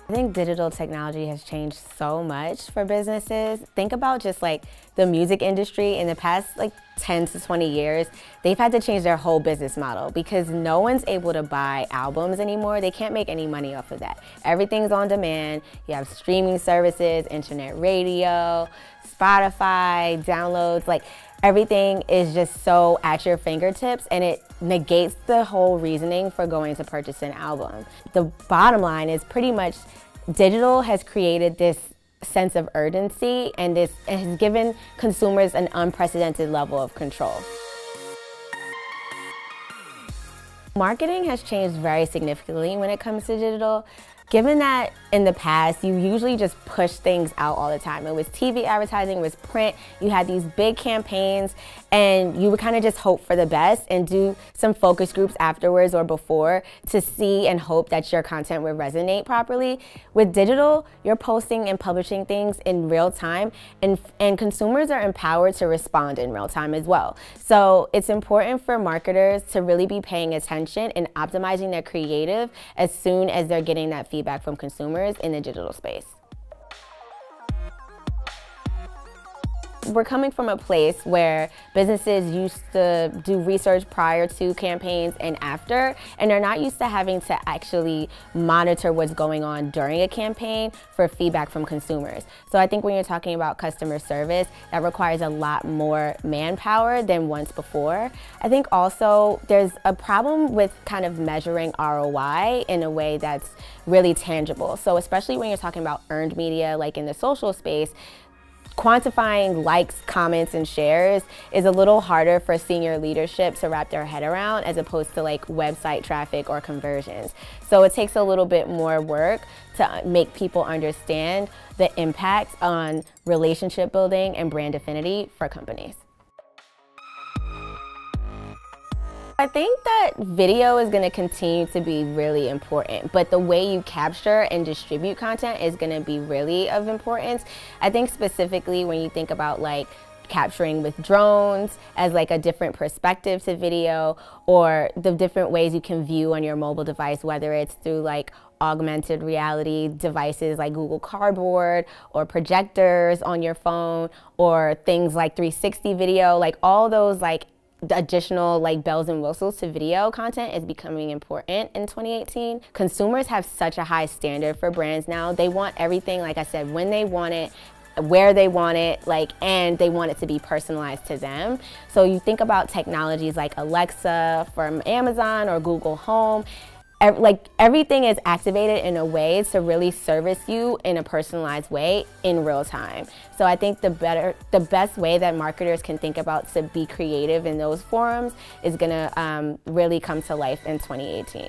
I think digital technology has changed so much for businesses. Think about just like the music industry in the past like 10 to 20 years, they've had to change their whole business model because no one's able to buy albums anymore. They can't make any money off of that. Everything's on demand. You have streaming services, internet radio, Spotify, downloads, like everything is just so at your fingertips, and it negates the whole reasoning for going to purchase an album. The bottom line is pretty much digital has created this sense of urgency, and it has given consumers an unprecedented level of control. Marketing has changed very significantly when it comes to digital. Given that in the past, you usually just push things out all the time. It was TV advertising, it was print, you had these big campaigns, and you would kind of just hope for the best and do some focus groups afterwards or before to see and hope that your content would resonate properly. With digital, you're posting and publishing things in real time, and consumers are empowered to respond in real time as well. So it's important for marketers to really be paying attention and optimizing their creative as soon as they're getting that feedback from consumers in the digital space. We're coming from a place where businesses used to do research prior to campaigns and after, and they're not used to having to actually monitor what's going on during a campaign for feedback from consumers. So I think when you're talking about customer service, that requires a lot more manpower than once before. I think also there's a problem with kind of measuring ROI in a way that's really tangible. So especially when you're talking about earned media, like in the social space, quantifying likes, comments, and shares is a little harder for senior leadership to wrap their head around as opposed to like website traffic or conversions. So it takes a little bit more work to make people understand the impact on relationship building and brand affinity for companies. I think that video is going to continue to be really important, but the way you capture and distribute content is going to be really of importance. I think specifically when you think about like capturing with drones as like a different perspective to video, or the different ways you can view on your mobile device, whether it's through like augmented reality devices like Google Cardboard or projectors on your phone, or things like 360 video, like all those like the additional like bells and whistles to video content is becoming important in 2018. Consumers have such a high standard for brands now. They want everything, like I said, when they want it, where they want it, like, and they want it to be personalized to them. So you think about technologies like Alexa from Amazon or Google Home, like everything is activated in a way to really service you in a personalized way in real time. So I think the best way that marketers can think about to be creative in those forums is gonna really come to life in 2018.